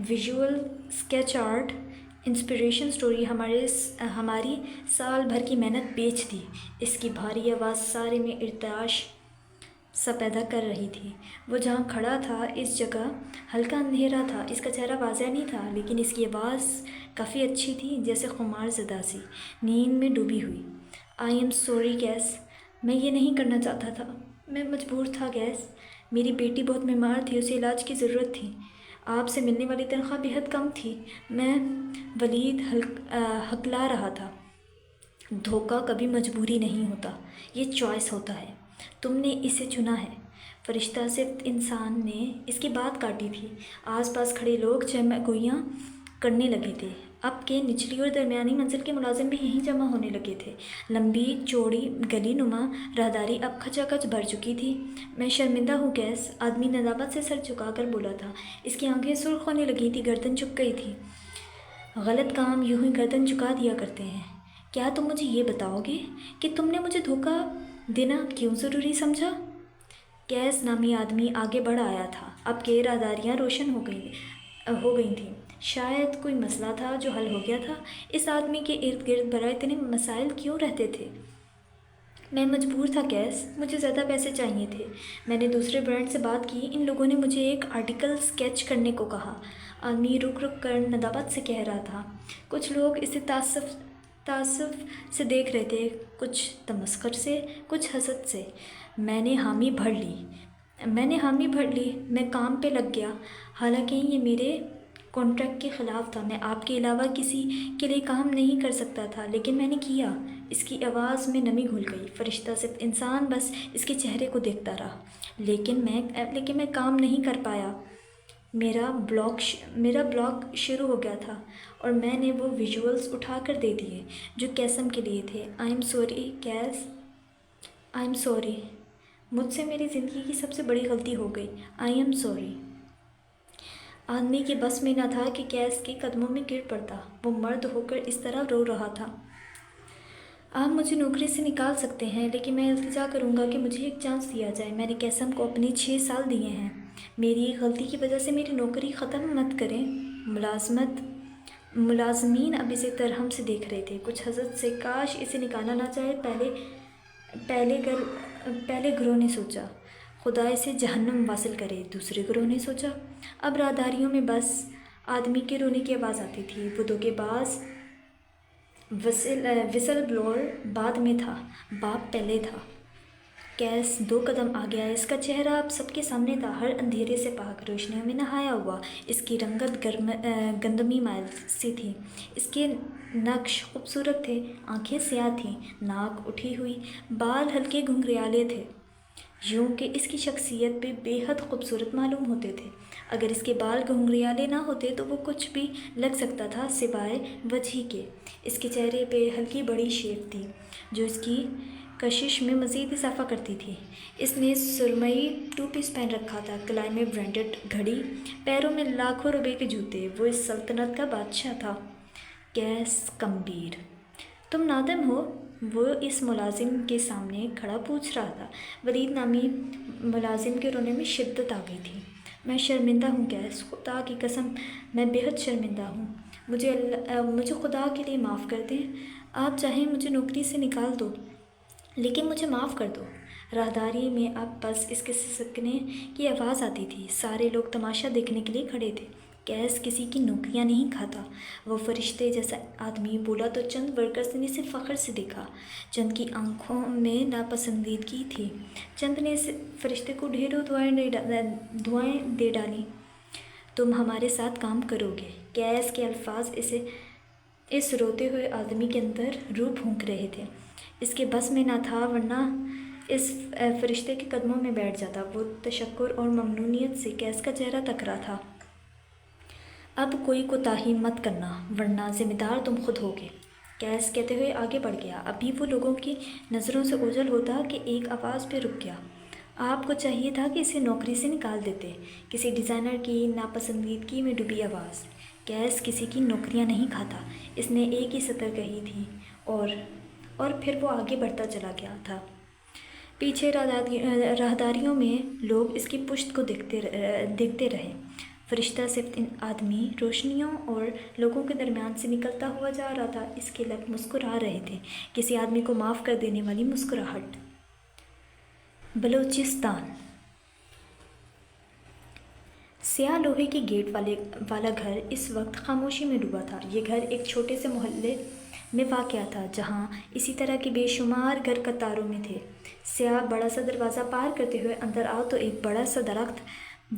A: visual sketch art, inspiration story, ہماری سال بھر کی محنت بیچ دی۔ اس کی بھاری آواز سارے میں ارتعاش سا پیدا کر رہی تھی۔ وہ جہاں کھڑا تھا اس جگہ ہلکا اندھیرا تھا۔ اس کا چہرہ واضح نہیں تھا، لیکن اس کی آواز کافی اچھی تھی، جیسے خمار زدہ سی نیند میں ڈوبی ہوئی۔ آئی ایم سوری کیس، میں یہ نہیں کرنا چاہتا تھا، میں مجبور تھا کیس۔ میری بیٹی بہت بیمار تھی، اسے علاج کی ضرورت تھی۔ آپ سے ملنے والی تنخواہ بے حد کم تھی۔ ولید ہکلا رہا تھا۔ دھوکہ کبھی مجبوری نہیں ہوتا، یہ چوائس ہوتا ہے۔ تم نے اسے چنا ہے۔ فرشتہ صفت انسان نے اس کی بات کاٹی تھی۔ آس پاس کھڑے لوگ چہمہ گوئیاں کرنے لگے تھے۔ اب کے نچلی اور درمیانی منزل کے ملازم بھی یہیں جمع ہونے لگے تھے۔ لمبی چوڑی گلی نما راہداری اب کھچا کھچ بھر چکی تھی۔ میں شرمندہ ہوں کیس، آدمی ندامت سے سر جھکا کر بولا تھا۔ اس کی آنکھیں سرخ ہونے لگی تھی، گردن جھک گئی تھی۔ غلط کام یوں ہی گردن جھکا دیا کرتے ہیں۔ کیا تم مجھے یہ بتاؤ گے کہ تم نے مجھے دھوکہ دینا کیوں ضروری سمجھا؟ کیس نامی آدمی آگے بڑھ آیا تھا۔ اب کے راہداریاں روشن ہو گئی تھیں۔ شاید کوئی مسئلہ تھا جو حل ہو گیا تھا۔ اس آدمی کے ارد گرد برائے اتنے مسائل کیوں رہتے تھے؟ میں مجبور تھا کیس، مجھے زیادہ پیسے چاہیے تھے۔ میں نے دوسرے برانڈ سے بات کی، ان لوگوں نے مجھے ایک آرٹیکل اسکیچ کرنے کو کہا۔ آدمی رک کر ندامت سے کہہ رہا تھا۔ کچھ لوگ اسے تعصب سے دیکھ رہے تھے، کچھ تمسخر سے، کچھ حسد سے۔ میں نے حامی بھر لی، میں کام پہ لگ گیا، حالانکہ یہ میرے کانٹریکٹ کے خلاف تھا۔ میں آپ کے علاوہ کسی کے لیے کام نہیں کر سکتا تھا، لیکن میں نے کیا۔ اس کی آواز میں نمی گھل گئی۔ فرشتہ صرف انسان بس اس کے چہرے کو دیکھتا رہا۔ لیکن میں کام نہیں کر پایا۔ میرا بلاک شروع ہو گیا تھا اور میں نے وہ ویژولز اٹھا کر دے دیے جو قیسم کے لیے تھے۔ I am sorry case, I am sorry, مجھ سے میری زندگی کی سب سے بڑی غلطی ہو گئی۔ I am sorry. آدمی کے بس میں نہ تھا کہ کیس کے قدموں میں گر پڑتا۔ وہ مرد ہو کر اس طرح رو رہا تھا۔ آپ مجھے نوکری سے نکال سکتے ہیں، لیکن میں التجا کروں گا کہ مجھے ایک چانس دیا جائے۔ میں نے قیسم کو اپنے 6 سال دیے ہیں۔ میری ایک غلطی کی وجہ سے میری نوکری ختم مت کریں۔ ملازمین اب اسے ترہم سے دیکھ رہے تھے، کچھ حسد سے۔ کاش اسے نکالا نہ جائے، پہلے گروہ نے سوچا۔ خدا اسے جہنم واصل کرے، دوسرے گروہ نے سوچا۔ اب راہداریوں میں بس آدمی کے رونے کی آواز آتی تھی۔ وہ دھوکے باز وسل بلور بعد میں تھا، باپ پہلے تھا۔ کیس 2 قدم آگے آیا۔ اس کا چہرہ اب سب کے سامنے تھا، ہر اندھیرے سے پاک، روشنیوں میں نہایا ہوا۔ اس کی رنگت گندمی مائل سی تھی، اس کے نقش خوبصورت تھے۔ آنکھیں سیاہ تھیں، ناک اٹھی ہوئی، بال ہلکے گھنگریالے تھے، یوں کہ اس کی شخصیت پہ بے حد خوبصورت معلوم ہوتے تھے۔ اگر اس کے بال گھنگریالے نہ ہوتے تو وہ کچھ بھی لگ سکتا تھا سوائے وجہ کے۔ اس کے چہرے پہ ہلکی بڑی شیو تھی جو اس کی کشش میں مزید اضافہ کرتی تھی۔ اس نے سرمئی ٹو پیس پہن رکھا تھا، کلائی میں برانڈڈ گھڑی، پیروں میں لاکھوں روپے کے جوتے۔ وہ اس سلطنت کا بادشاہ تھا۔ قیس کمبیر: تم نادم ہو؟ وہ اس ملازم کے سامنے کھڑا پوچھ رہا تھا۔ ولید نامی ملازم کے رونے میں شدت آ گئی تھی۔ میں شرمندہ ہوں قیس، خدا کی قسم میں بے حد شرمندہ ہوں۔ مجھے خدا کے لیے معاف کر دیں۔ آپ چاہیں مجھے نوکری سے نکال دو، لیکن مجھے معاف کر دو۔ راہداری میں اب بس اس کے سسکنے کی آواز آتی تھی۔ سارے لوگ تماشا دیکھنے کے لیے کھڑے تھے۔ قیس کسی کی نوکریاں نہیں کھاتا۔ وہ فرشتے جیسا آدمی بولا تو چند ورکرز نے اسے فخر سے دیکھا۔ چند کی آنکھوں میں ناپسندیدگی تھی۔ چند نے اس فرشتے کو ڈھیروں دعائیں دے ڈالیں۔ تم ہمارے ساتھ کام کرو گے؟ قیس کے الفاظ اس روتے ہوئے آدمی کے اندر روح پھونک رہے تھے۔ اس کے بس میں نہ تھا، ورنہ اس فرشتے کے قدموں میں بیٹھ جاتا۔ وہ تشکر اور ممنونیت سے قیس کا چہرہ تک رہا تھا۔ اب کوئی کوتاہی مت کرنا، ورنہ ذمہ دار تم خود ہوگے، قیس کہتے ہوئے آگے بڑھ گیا۔ ابھی وہ لوگوں کی نظروں سے اوجھل ہوتا کہ ایک آواز پہ رک گیا۔ آپ کو چاہیے تھا کہ اسے نوکری سے نکال دیتے، کسی ڈیزائنر کی ناپسندیدگی میں ڈوبی آواز۔ قیس کسی کی نوکریاں نہیں کھاتا، اس نے ایک ہی سطر کہی تھی اور پھر وہ آگے بڑھتا چلا گیا تھا۔ پیچھے راہداریوں میں لوگ اس کی پشت کو دیکھتے رہے۔ فرشتہ صرف ان آدمی، روشنیوں اور لوگوں کے درمیان سے نکلتا ہوا جا رہا تھا۔ اس کے لب مسکرا رہے تھے، کسی آدمی کو معاف کر دینے والی مسکراہٹ۔ بلوچستان۔ سیاہ لوہے کے گیٹ والا گھر اس وقت خاموشی میں ڈوبا تھا۔ یہ گھر ایک چھوٹے سے محلے میں واقع تھا، جہاں اسی طرح کے بے شمار گھر قطاروں میں تھے۔ سیاہ بڑا سا دروازہ پار کرتے ہوئے اندر آؤ تو ایک بڑا سا درخت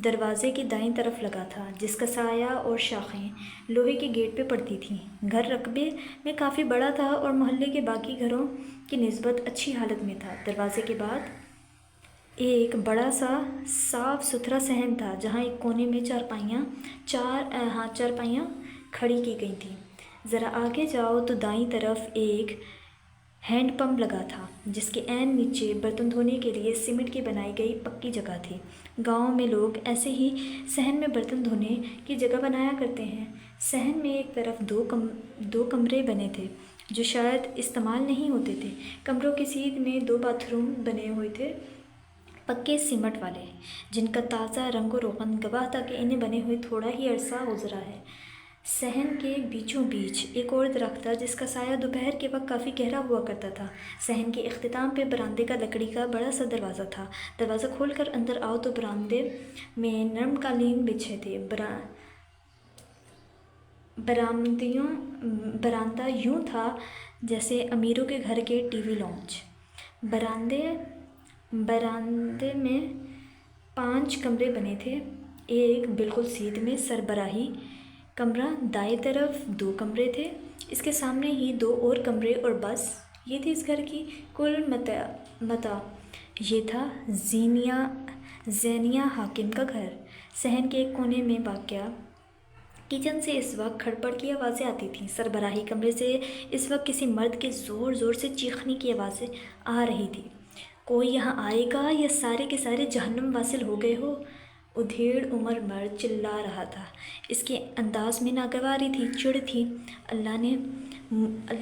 A: دروازے کی دائیں طرف لگا تھا، جس کا سایہ اور شاخیں لوہے کے گیٹ پہ پڑتی تھیں۔ گھر رقبے میں کافی بڑا تھا اور محلے کے باقی گھروں کی نسبت اچھی حالت میں تھا۔ دروازے کے بعد ایک بڑا سا صاف ستھرا صحن تھا، جہاں ایک کونے میں چارپائیاں کھڑی کی گئی تھیں۔ ذرا آگے جاؤ تو دائیں طرف ایک ہینڈ پمپ لگا تھا، جس کے عین نیچے برتن دھونے کے لیے سیمنٹ کی بنائی گئی پکی جگہ تھی۔ گاؤں میں لوگ ایسے ہی صحن میں برتن دھونے کی جگہ بنایا کرتے ہیں۔ صحن میں ایک طرف دو کمرے بنے تھے، جو شاید استعمال نہیں ہوتے تھے۔ کمروں کی سیدھ میں 2 باتھ روم بنے ہوئے تھے، پکے سیمنٹ والے، جن کا تازہ رنگ و روغن گواہ تھا کہ انہیں بنے ہوئے تھوڑا ہی عرصہ گزرا ہے۔ صحن کے بیچوں بیچ ایک اور درخت تھا، جس کا سایہ دوپہر کے وقت کافی گہرا ہوا کرتا تھا۔ صحن کے اختتام پہ برآمدے کا لکڑی کا بڑا سا دروازہ تھا۔ دروازہ کھول کر اندر آؤ تو برآمدے میں نرم قالین بچھے تھے۔ برآمدہ یوں تھا جیسے امیروں کے گھر کے ٹی وی لاؤنج۔ برآمدے میں 5 کمرے بنے تھے، ایک بالکل سیدھ میں سربراہی کمرہ، دائیں طرف 2 کمرے تھے، اس کے سامنے ہی 2 اور کمرے، اور بس یہ تھی اس گھر کی کل متاع۔ یہ تھا زینیہ حاکم کا گھر۔ صحن کے ایک کونے میں واقع کچن سے اس وقت کھڑپڑ کی آوازیں آتی تھیں۔ سربراہی کمرے سے اس وقت کسی مرد کے زور زور سے چیخنے کی آوازیں آ رہی تھیں۔ کوئی یہاں آئے گا یا سارے کے سارے جہنم واصل ہو گئے ہو؟ ادھیڑ عمر مرد چلا رہا تھا۔ اس کے انداز میں ناگواری تھی، چڑ تھی۔ اللہ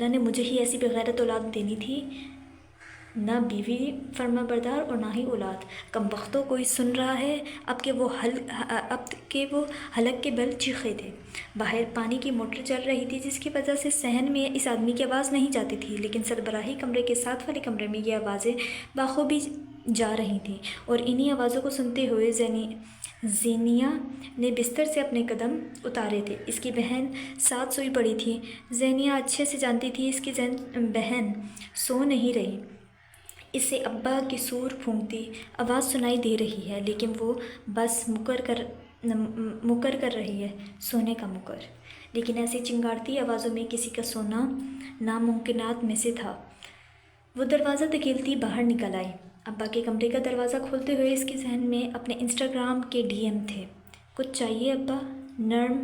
A: نے مجھے ہی ایسی بغیرت اولاد دینی تھی، نہ بیوی فرما بردار اور نہ ہی اولاد۔ کم بختوں، کوئی سن رہا ہے؟ اب کہ وہ حلق کے بل چیخے تھے۔ باہر پانی کی موٹر چل رہی تھی، جس کی وجہ سے صحن میں اس آدمی کی آواز نہیں جاتی تھی، لیکن سربراہی کمرے کے ساتھ والے کمرے میں یہ آوازیں بخوبی جا رہی تھیں، اور انہی آوازوں کو سنتے ہوئے زینیہ نے بستر سے اپنے قدم اتارے تھے۔ اس کی بہن ساتھ سوئی پڑی تھی۔ زینیہ اچھے سے جانتی تھی اس کی بہن سو نہیں رہی۔ اسے ابا کی سور پھونکتی آواز سنائی دے رہی ہے، لیکن وہ بس مکر کر رہی ہے، سونے کا مکر۔ لیکن ایسی چنگاڑتی آوازوں میں کسی کا سونا ناممکنات میں سے تھا۔ وہ دروازہ دھکیلتی باہر نکل آئی۔ ابا کے کمرے کا دروازہ کھولتے ہوئے اس کے ذہن میں اپنے انسٹاگرام کے ڈی ایم تھے۔ کچھ چاہیے ابا؟ نرم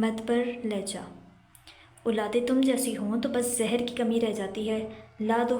A: مدبر لہجہ۔ اولادیں تم جیسی ہوں تو بس زہر کی کمی رہ جاتی ہے، لا دو۔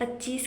A: 25